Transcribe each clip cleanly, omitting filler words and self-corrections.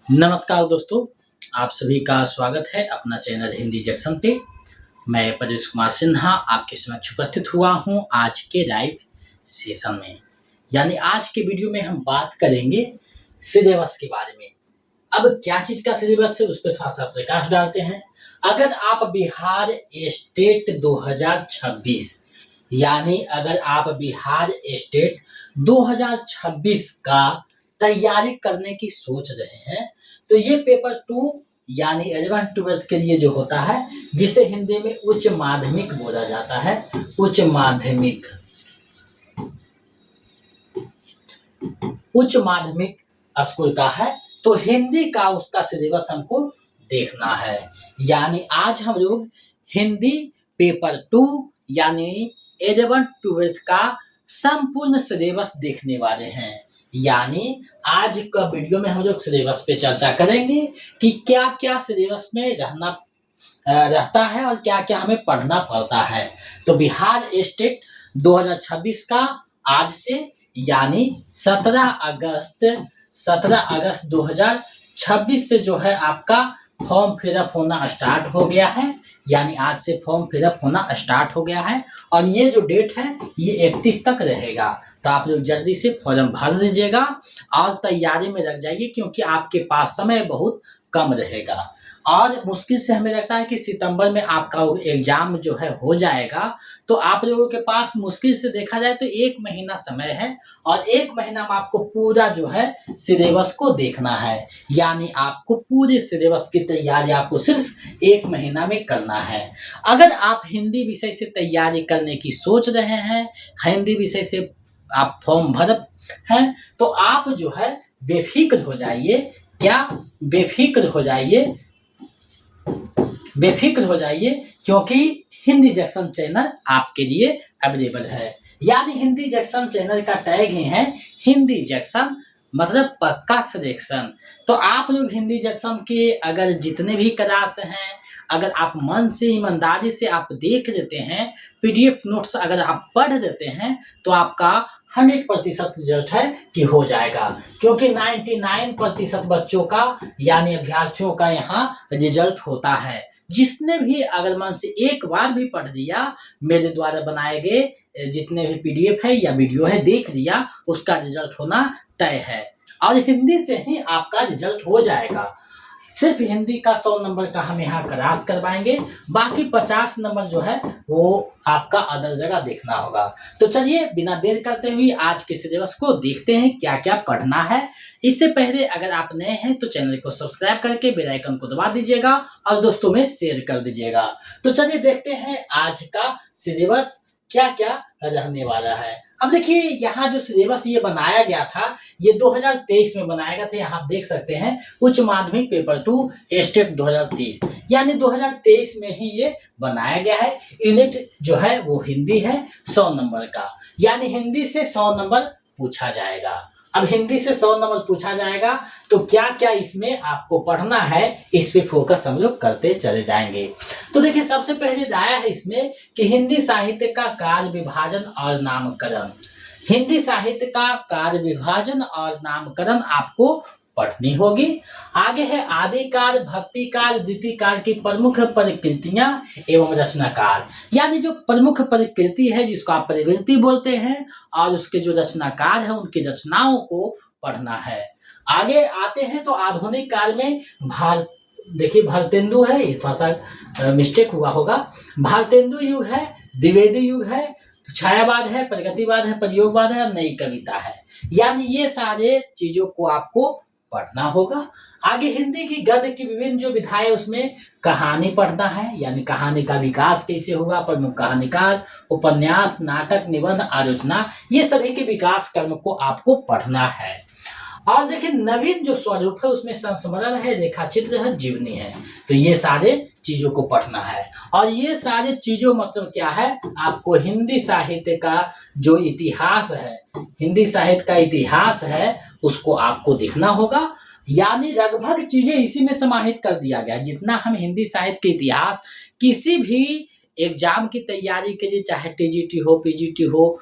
नमस्कार दोस्तों, आप सभी का स्वागत है अपना चैनल हिंदी जंक्शन पे। मैं परेश कुमार सिन्हा आपके समक्ष उपस्थित हुआ हूं आज के लाइव सेशन में। यानी आज के वीडियो में हम बात करेंगे सिलेबस के बारे में। अब क्या चीज़ का सिलेबस है उस पर थोड़ा सा प्रकाश डालते हैं। अगर आप बिहार स्टेट 2026 यानी अगर आप बिहार स्टेट 2026 का तैयारी करने की सोच रहे हैं तो ये पेपर 2 यानी 11th-12th के लिए जो होता है, जिसे हिंदी में उच्च माध्यमिक बोला जाता है, उच्च माध्यमिक स्कूल का है, तो हिंदी का उसका सिलेबस हमको देखना है। यानी आज हम लोग हिंदी पेपर 2 यानी 11th-12th का संपूर्ण सिलेबस देखने वाले हैं। यानी आज का वीडियो में हम लोग सिलेबस पे चर्चा करेंगे कि क्या क्या सिलेबस में रहता है और क्या क्या हमें पढ़ना पड़ता है। तो बिहार स्टेट 2026 का आज से यानी 17 अगस्त 2026 से जो है आपका फॉर्म फिलअप होना स्टार्ट हो गया है। यानी आज से फॉर्म फिलअप होना स्टार्ट हो गया है और ये जो डेट है ये 31 तक रहेगा। तो आप लोग जल्दी से फॉर्म भर लीजिएगा और तैयारी में लग जाइए, क्योंकि आपके पास समय बहुत कम रहेगा। और मुश्किल से हमें लगता है कि सितंबर में आपका एग्जाम जो है हो जाएगा। तो आप लोगों के पास मुश्किल से देखा जाए तो 1 महीना समय है और 1 महीना में आपको पूरा जो है सिलेबस को देखना है। यानी आपको पूरे सिलेबस की तैयारी आपको सिर्फ 1 महीना में करना है। अगर आप हिंदी विषय से तैयारी करने की सोच रहे हैं, हिंदी विषय से आप फॉर्म भर हैं, तो आप जो है बेफिक्र हो जाइए। बेफिक्र हो जाइए, क्योंकि हिंदी जंक्शन चैनल आपके लिए अवेलेबल है। यानी हिंदी जंक्शन चैनल का टैग ही है हिंदी जंक्शन, मतलब पक्का सिलेक्शन। तो आप लोग हिंदी जंक्शन के अगर जितने भी क्लास हैं, अगर आप मन से ईमानदारी से आप देख लेते हैं, पीडीएफ नोट्स अगर आप पढ़ लेते हैं, तो आपका 100% रिजल्ट है कि हो जाएगा। क्योंकि 99% बच्चों का यानी अभ्यर्थियों का यहाँ रिजल्ट होता है। जिसने भी अगर मन से एक बार भी पढ़ लिया, मेरे द्वारा बनाए गए जितने भी पीडीएफ है या वीडियो है देख लिया, उसका रिजल्ट होना तय है। और हिंदी से ही आपका रिजल्ट हो जाएगा। सिर्फ हिंदी का 100 नंबर का हम यहाँ क्लास करवाएंगे, बाकी 50 नंबर जो है वो आपका अदर जगह देखना होगा। तो चलिए बिना देर करते हुए आज के सिलेबस को देखते हैं क्या क्या पढ़ना है। इससे पहले अगर आप नए हैं तो चैनल को सब्सक्राइब करके बेल आइकन को दबा दीजिएगा और दोस्तों में शेयर कर दीजिएगा। तो चलिए देखते हैं आज का सिलेबस क्या क्या रहने वाला है। अब देखिए यहाँ जो सिलेबस ये बनाया गया था, ये 2023 में बनाया गया था। यहाँ आप देख सकते हैं उच्च माध्यमिक पेपर 2 स्टेट 2023, यानी 2023 में ही ये बनाया गया है। यूनिट जो है वो हिंदी है 100 नंबर का, यानी हिंदी से 100 नंबर पूछा जाएगा। अब हिंदी से 100 नंबर पूछा जाएगा तो क्या क्या इसमें आपको पढ़ना है, इस पे फोकस हम लोग करते चले जाएंगे। तो देखिए सबसे पहले आया है इसमें कि हिंदी साहित्य का कार्य विभाजन और नामकरण। हिंदी साहित्य का कार्य विभाजन और नामकरण आपको पढ़नी होगी। आगे है आदिकाल, भक्तिकाल, द्वितीयकाल की प्रमुख प्रकृतियां एवं रचनाकार। यानी जो प्रमुख प्रकृति है जिसको आप प्रवृत्ति बोलते हैं, और उसके जो रचनाकार है उनकी रचनाओं को पढ़ना है। आगे आते हैं तो आधुनिक काल में देखिए भारतेंदु है, ये थोड़ा सा मिस्टेक हुआ होगा। भारतेंदु युग है, द्विवेदी युग है, छायावाद है, प्रगतिवाद है, प्रयोगवाद है और नई कविता है। यानी ये सारे चीजों को आपको पढ़ना होगा। आगे हिंदी की गद्य की विभिन्न जो विधाएं, उसमें कहानी पढ़ना है, यानी कहानी का विकास कैसे हुआ, प्रमुख कहानीकार, उपन्यास, नाटक, निबंध, आलोचना, ये सभी के विकास क्रम को आपको पढ़ना है। और देखिए नवीन जो स्वरूप है उसमें संस्मरण है, रेखाचित्र है, जीवनी है। तो ये सारे चीजों को पढ़ना है। और ये सारे चीजों मतलब क्या है, आपको हिंदी साहित्य का जो इतिहास है, हिंदी साहित्य का इतिहास है, उसको आपको देखना होगा। यानी लगभग चीजें इसी में समाहित कर दिया गया। जितना हम हिंदी साहित्य के इतिहास किसी भी एग्जाम की तैयारी के लिए, चाहे टीजीटी हो, पीजीटी हो,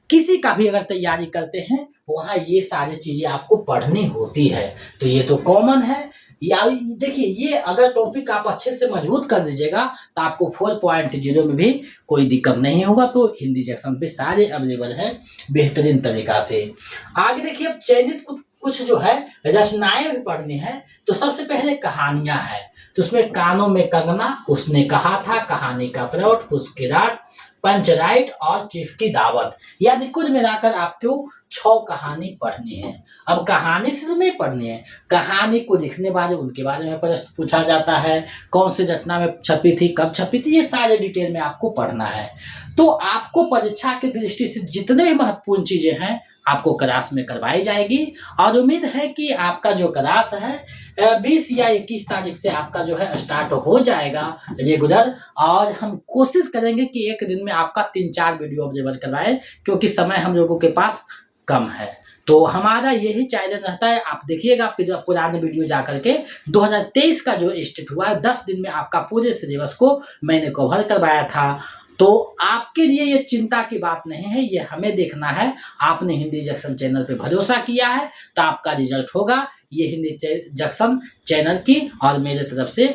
किसी का भी अगर तैयारी करते हैं वहाँ ये सारी चीज़ें आपको पढ़नी होती है, तो ये तो कॉमन है। या देखिए, ये अगर टॉपिक आप अच्छे से मजबूत कर दीजिएगा तो आपको 4.0 में भी कोई दिक्कत नहीं होगा। तो हिंदी सेक्शन पे सारे अवेलेबल हैं बेहतरीन तरीका से। आगे देखिए, अब चयनित कुछ जो है रचनाएं भी पढ़नी है। तो सबसे पहले कहानियां हैं, तो उसमें कानों में कंगना, उसने कहा था, कहानी का प्लॉट, उसके राट, पंचराइट और चीफ की दावत, यानी कुल मिलाकर आपको 6 कहानी पढ़नी है। अब कहानी सिर्फ नहीं पढ़नी है, कहानी को लिखने वाले उनके बारे में प्रश्न पूछा जाता है, कौन सी रचना में छपी थी, कब छपी थी, ये सारे डिटेल में आपको पढ़ना है। तो आपको परीक्षा की दृष्टि से जितने भी महत्वपूर्ण चीजें हैं आपको क्लास में करवाई जाएगी। और उम्मीद है कि आपका जो क्लास है 20 या 21 तारीख से आपका जो है स्टार्ट हो जाएगा रेगुलर। और हम कोशिश करेंगे कि एक दिन में आपका 3-4 वीडियो अवेलेबल करवाएं, क्योंकि समय हम लोगों के पास कम है। तो हमारा यही चैलेंज रहता है, आप देखिएगा पुराने वीडियो जा करके 2023 का जो स्टेट हुआ है 10 दिन में आपका पूरे सिलेबस को मैंने कवर करवाया था। तो आपके लिए ये चिंता की बात नहीं है, ये हमें देखना है। आपने हिंदी जंक्शन चैनल पे भरोसा किया है तो आपका रिजल्ट होगा। ये हिंदी जंक्शन चैनल की और मेरे तरफ से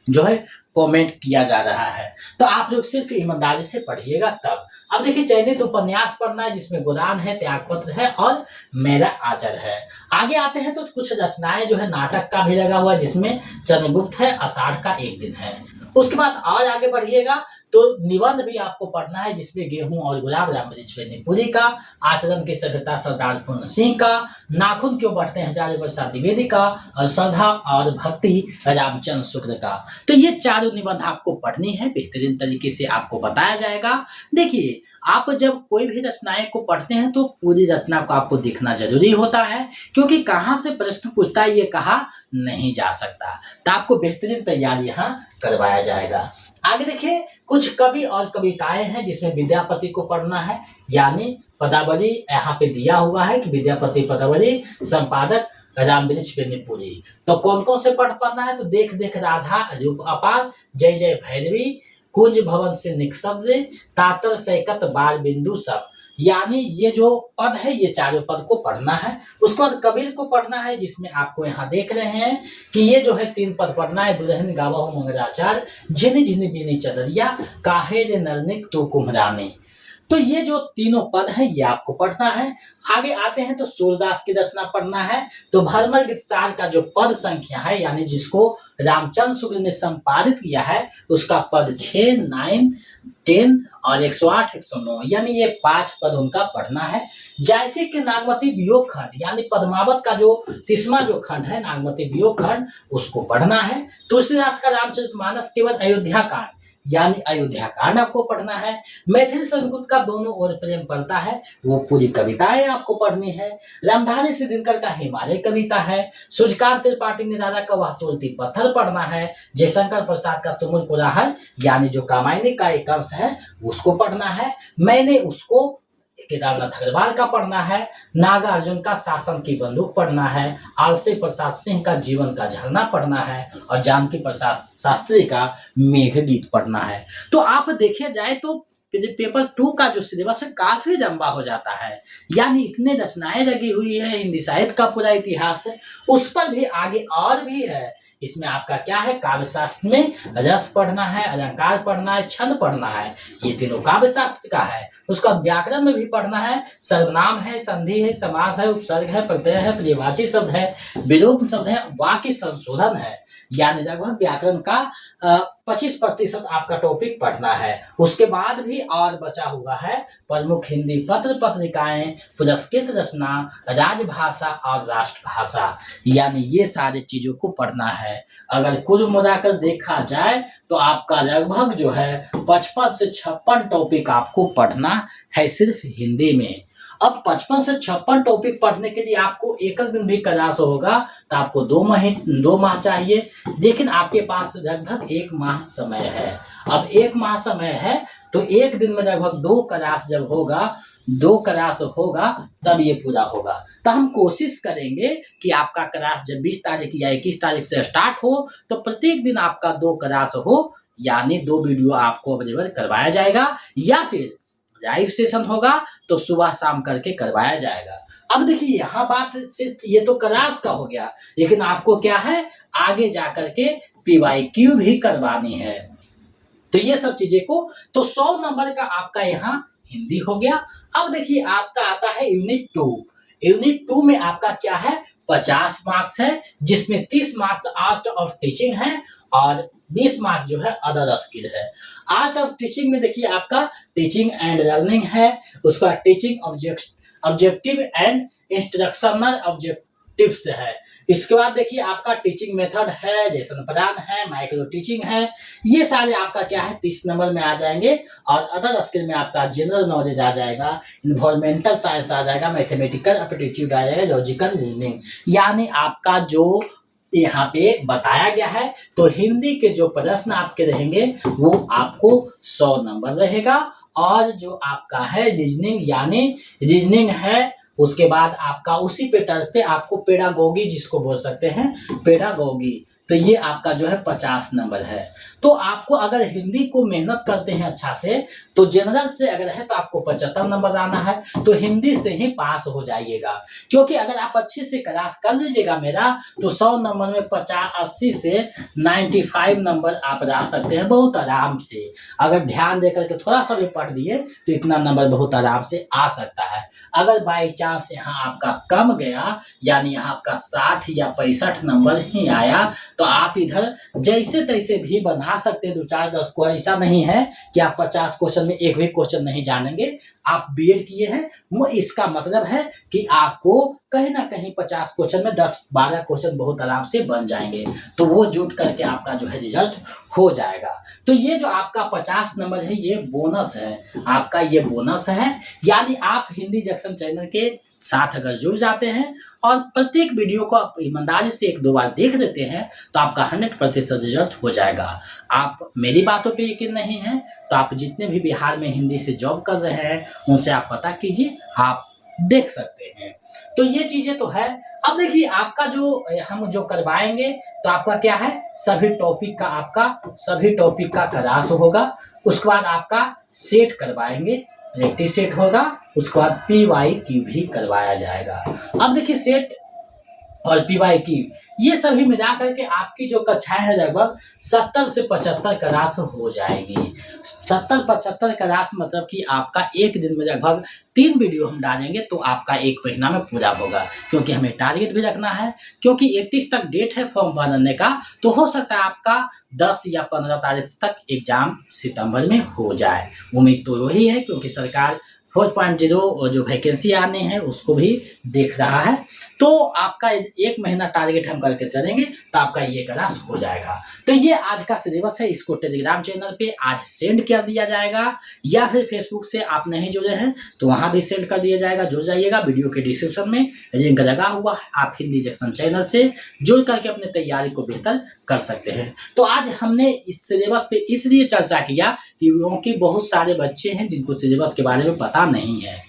जो है कमेंट किया जा रहा है, तो आप लोग सिर्फ ईमानदारी से पढ़िएगा तब। अब देखिए, चयनित उपन्यास पढ़ना है जिसमें गोदान है, त्यागपत्र है और मेरा आचर है। आगे आते हैं तो कुछ रचनाएं जो है नाटक का भी लगा हुआ है, जिसमें चंद्रगुप्त है, आषाढ़ का एक दिन है। उसके बाद और आगे बढ़िएगा तो निबंध भी आपको पढ़ना है, जिसमें गेहूं और गुलाब रामवृक्ष पुरी का, आचरण की सभ्यता सरदार पूर्ण सिंह का, नाखून क्यों बढ़ते हैं हजारी प्रसाद द्विवेदी का, और श्रद्धा और भक्ति रामचंद्र शुक्ल का। तो ये चारों निबंध आपको पढ़नी है, बेहतरीन तरीके से आपको बताया जाएगा। देखिए, आप जब कोई भी रचनाएं को पढ़ते हैं तो पूरी रचना को आपको देखना जरूरी होता है, क्योंकि कहाँ से प्रश्न पूछता है ये कहा नहीं जा सकता। तो आपको बेहतरीन तैयारी यहाँ करवाया जाएगा। आगे देखिए, कुछ कवि और कविताएं हैं जिसमें विद्यापति को पढ़ना है, यानी पदावली यहाँ पे दिया हुआ है कि विद्यापति पदावली, संपादक रामवृक्ष पुरी। तो कौन कौन से पढ़ पाना है, तो देख देख राधा रूप अपार, जय जय भैरवी, कुंज भवन से निक्षब्द, तातर सैकत बाल बिंदु सब, यानी ये जो पद है ये चारों पद को पढ़ना है। उसके बाद कबीर को पढ़ना है, जिसमें आपको यहाँ देख रहे हैं कि ये जो है 3 पद पढ़ना है। दुल्हन गावहु मंगलाचार, झिन झिन बीनी चदरिया, काहे रे नरनिक तू कुम्हरानी। तो ये जो तीनों पद हैं ये आपको पढ़ना है। आगे आते हैं तो सूरदास की रचना पढ़ना है। तो भरमर गीतसार का जो पद संख्या है, यानी जिसको रामचंद्र शुक्ल ने संपादित किया है, उसका पद 6, 9, 10 और 108, 109, यानी ये 5 पद उनका पढ़ना है। जैसे कि नागमती वियोग खंड, यानी पद्मावत का जो 30वां जो खंड है नागमती वियोग खंड, उसको पढ़ना है। तुलसीदास का रामचरितमानस केवल अयोध्या कांड, यानी अयोध्या कांड आपको पढ़ना है। मैथिली संस्कृत का दोनों ओर प्रेम पड़ता है, वो पूरी कविताएं आपको पढ़नी है। रामधारी सिंह दिनकर का हिमालय कविता है। सूर्यकांत त्रिपाठी निराला का वह तुलती पत्थर पढ़ना है। जयशंकर प्रसाद का तुमुल पुराहर, यानी जो कामायनी का एक अंश है उसको पढ़ना है। मैंने उसको केदारनाथ अग्रवाल का पढ़ना है। नागार्जुन का शासन की बंदूक पढ़ना है। आलसी प्रसाद सिंह का जीवन का झरना पढ़ना है। और जानकी प्रसाद शास्त्री का मेघ गीत पढ़ना है। तो आप देखिए जाए तो पेपर 2 का जो सिलेबस है काफी लंबा हो जाता है, यानी इतने रचनाएं लगी हुई है, हिंदी साहित्य का पूरा इतिहास है, उस पर भी आगे और भी है। इसमें आपका क्या है, काव्य शास्त्र में रस पढ़ना है, अलंकार पढ़ना है, छंद पढ़ना है, ये तीनों काव्य शास्त्र का है। उसका व्याकरण में भी पढ़ना है, सर्वनाम है, संधि है, समास है, उपसर्ग है, प्रत्यय है, पर्यायवाची शब्द है, विलोम शब्द है, वाक्य संशोधन है, यानी लगभग व्याकरण का 25% आपका टॉपिक पढ़ना है। उसके बाद भी और बचा हुआ है प्रमुख हिंदी पत्र पत्रिकाएं, पुरस्कृत रचना, राजभाषा और राष्ट्रभाषा, यानी ये सारी चीजों को पढ़ना है। अगर कुल मिलाकर देखा जाए तो आपका लगभग जो है 55 से 56 टॉपिक आपको पढ़ना है सिर्फ हिंदी में। अब 55 से 56 टॉपिक पढ़ने के लिए आपको एक दिन भी क्लास होगा तो आपको 2 माह चाहिए, लेकिन आपके पास लगभग 1 माह समय है। अब 1 माह समय है तो एक दिन में लगभग 2 क्लास जब होगा, 2 क्लास होगा तब ये पूरा होगा। तो हम कोशिश करेंगे कि आपका क्लास जब 20 तारीख या 21 तारीख से स्टार्ट हो तो प्रत्येक दिन आपका 2 क्लास हो, यानी 2 वीडियो आपको अवेलेबल करवाया जाएगा। या फिर लाइव सेशन होगा तो सुबह शाम करके करवाया जाएगा। अब देखिए यहाँ बात सिर्फ ये तो क्लास का हो गया, लेकिन आपको क्या है आगे जा करके PYQ भी करवानी है। तो ये सब चीजें को तो 100 नंबर का आपका यहाँ हिंदी हो गया। अब देखिए आपका आता है यूनिट 2। यूनिट 2 में आपका क्या है 50 मार्क्स है, जिसमें 30 मार्क्स आर्ट ऑफ टीचिंग है और 20 मार्क्स जो है अदर स्किल है। आर्ट ऑफ टीचिंग में देखिए आपका टीचिंग एंड लर्निंग है, उसका teaching objective and instructional objectives है। इसके बाद देखिए आपका टीचिंग मेथड है, लेसन प्लान है, माइक्रो टीचिंग है। ये सारे आपका क्या है 30 नंबर में आ जाएंगे। और अदर स्किल में आपका जनरल नॉलेज आ जाएगा, इन्वायरमेंटल साइंस आ जाएगा, मैथमेटिकल एप्टीट्यूड आ जाएगा, लॉजिकल रीजनिंग। यानी आपका जो यहाँ पे बताया गया है, तो हिंदी के जो प्रश्न आपके रहेंगे वो आपको 100 नंबर रहेगा। और जो आपका है रीजनिंग, यानी रीजनिंग है, उसके बाद आपका उसी पेटर पे आपको पेडागोगी जिसको बोल सकते हैं पेडागोगी, तो ये आपका जो है 50 नंबर है। तो आपको अगर हिंदी को मेहनत करते हैं अच्छा से, तो जनरल से अगर है तो आपको 75 नंबर आना है, तो हिंदी से ही पास हो जाइएगा। क्योंकि अगर आप अच्छे से क्लास कर लीजिएगा मेरा, तो 100 नंबर में 80 से 95 नंबर आप ला सकते हैं बहुत आराम से। अगर ध्यान देकर के थोड़ा सा भी पढ़ दिए तो इतना नंबर बहुत आराम से आ सकता है। अगर बाई चांस यहाँ आपका कम गया, यानी यहाँ आपका 60 या 65 नंबर ही आया, तो आप इधर जैसे तैसे भी बना सकते हैं 2 4 10 को। ऐसा नहीं है कि आप 50 क्वेश्चन में एक भी क्वेश्चन नहीं जानेंगे। आप बीएड किए हैं, वो इसका मतलब है कि आपको कहीं ना कहीं 50 क्वेश्चन में 10 12 क्वेश्चन बहुत आराम से बन जाएंगे। तो वो जुट करके आपका जो है रिजल्ट हो जाएगा। तो ये जो आपका 50 नंबर है ये बोनस है, आपका ये बोनस है। यानी आप हिंदी जंक्शन चैनल के साथ अगर जुड़ जाते हैं और प्रत्येक वीडियो को आप ईमानदारी से 1-2 बार देख देते हैं, तो आपका 100% रिजल्ट हो जाएगा। आप मेरी बातों पे यकीन नहीं है तो आप जितने भी बिहार में हिंदी से जॉब कर रहे हैं उनसे आप पता कीजिए, आप देख सकते हैं। तो ये चीजें तो है। अब देखिए आपका जो हम जो करवाएंगे, तो आपका क्या है सभी टॉपिक का क्लास होगा। उसके बाद आपका सेट करवाएंगे, प्रैक्टिस सेट होगा। उसके बाद PYQ भी करवाया जाएगा। अब देखिए सेट और PYQ ये सभी मिला करके आपकी जो कक्षाएं है लगभग 70 से 75 क्लास हो जाएगी। 70-75 क्लास मतलब कि आपका एक दिन में लगभग 3 वीडियो हम डालेंगे तो आपका 1 महीना में पूरा होगा। क्योंकि हमें टारगेट भी रखना है, क्योंकि 31 तक डेट है फॉर्म भरने का। तो हो सकता है आपका 10 या 15 तारीख तक एग्जाम सितंबर में हो जाए। उम्मीद तो वही है, क्योंकि सरकार 4.0 जो वैकेंसी आने हैं उसको भी देख रहा है। तो आपका 1 महीना टारगेट हम करके चलेंगे तो आपका ये क्लास हो जाएगा। तो ये आज का सिलेबस है, इसको टेलीग्राम चैनल पे आज सेंड कर दिया जाएगा, या फिर फेसबुक से आप नहीं जुड़े हैं तो वहां भी सेंड कर दिया जाएगा। जुड़ जाइएगा, वीडियो के डिस्क्रिप्शन में लिंक लगा हुआ है। आप हिंदी जंक्शन चैनल से जुड़ करके अपने तैयारी को बेहतर कर सकते हैं। तो आज हमने इस सिलेबस पे इसलिए चर्चा किया क्योंकि बहुत सारे बच्चे हैं जिनको सिलेबस के बारे में पता नहीं है।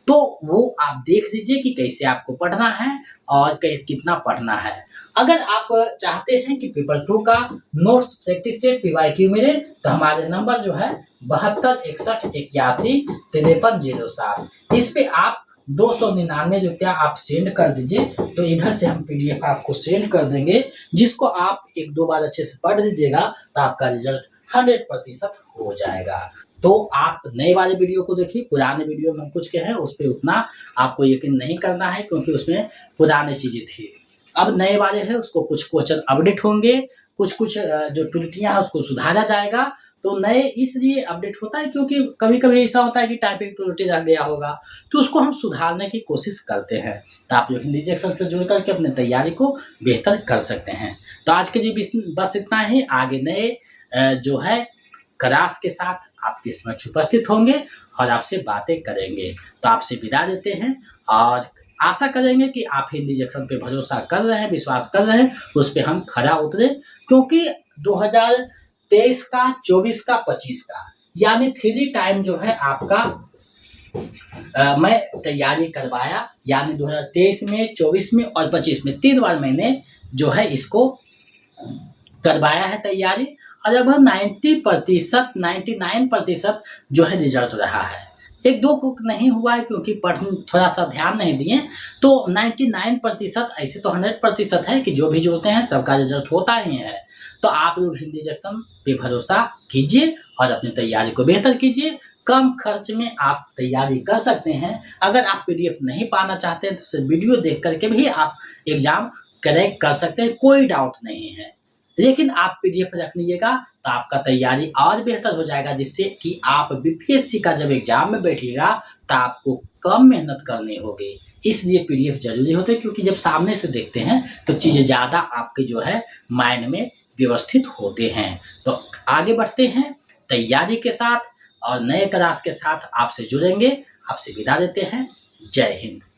तो वो आप देख लीजिए कि कैसे आपको पढ़ना है और कितना पढ़ना है। अगर आप चाहते हैं कि पेपर 2 का नोट्स प्रैक्टिस सेट PYQ मिले, तो हमारे नंबर जो है 7261815307, इस पे आप 299 रुपया आप सेंड कर दीजिए। तो इधर से हम PDF आपको सेंड कर देंगे, जिसको आप 1-2 बार अच्छे से पढ़ लीजिएगा तो आपका रिजल्ट 100% हो जाएगा। तो आप नए वाले वीडियो को देखिए, पुराने वीडियो में हम कुछ कहे उस पर उतना आपको यकीन नहीं करना है, क्योंकि उसमें पुराने चीजें थी। अब नए वाले हैं उसको कुछ क्वेश्चन अपडेट होंगे, कुछ जो त्रुटियां हैं उसको सुधारा जाएगा। तो नए इसलिए अपडेट होता है क्योंकि कभी कभी ऐसा होता है कि टाइपिंग त्रुटि रह गया होगा, तो उसको हम सुधारने की कोशिश करते हैं। तो आप लोग हिंदी जंक्शन से जुड़ करके अपने तैयारी को बेहतर कर सकते हैं। तो आज के लिए बस इतना ही। आगे नए जो है क्लास के साथ आपके समक्ष उपस्थित होंगे और आपसे बातें करेंगे। तो आपसे विदा देते हैं और आशा करेंगे कि आप हिंदी जंक्शन पे भरोसा कर रहे हैं, विश्वास कर रहे हैं, उस पे हम खरा उतरे। क्योंकि 2023 का, 24 का, 25 का यानी 3 टाइम जो है आपका मैं तैयारी करवाया, यानी 2023 में, 24 में और 25 में 3 बार मैंने जो है इसको करवाया है तैयारी। और लगभग 90%, 99% जो है रिजल्ट रहा है। एक दो को नहीं हुआ है क्योंकि थोड़ा सा ध्यान नहीं दिए, तो 99% ऐसे तो 100% है कि जो भी जोड़ते हैं सबका रिजल्ट होता ही है। तो आप लोग हिंदी जंक्शन पे भरोसा कीजिए और अपनी तैयारी को बेहतर कीजिए। कम खर्च में आप तैयारी कर सकते हैं। अगर आप पीडीएफ नहीं पाना चाहते हैं तो सिर्फ वीडियो देख करके भी आप एग्जाम क्रैक कर सकते हैं, कोई डाउट नहीं है। लेकिन आप पीडीएफ रख लीजिएगा तो आपका तैयारी और बेहतर हो जाएगा, जिससे कि आप बीपीएससी का जब एग्जाम में बैठिएगा तो आपको कम मेहनत करनी होगी। इसलिए पीडीएफ जरूरी होते हैं, क्योंकि जब सामने से देखते हैं तो चीजें ज्यादा आपके जो है माइंड में व्यवस्थित होते हैं। तो आगे बढ़ते हैं तैयारी के साथ और नए क्लास के साथ आपसे जुड़ेंगे। आपसे विदा देते हैं। जय हिंद।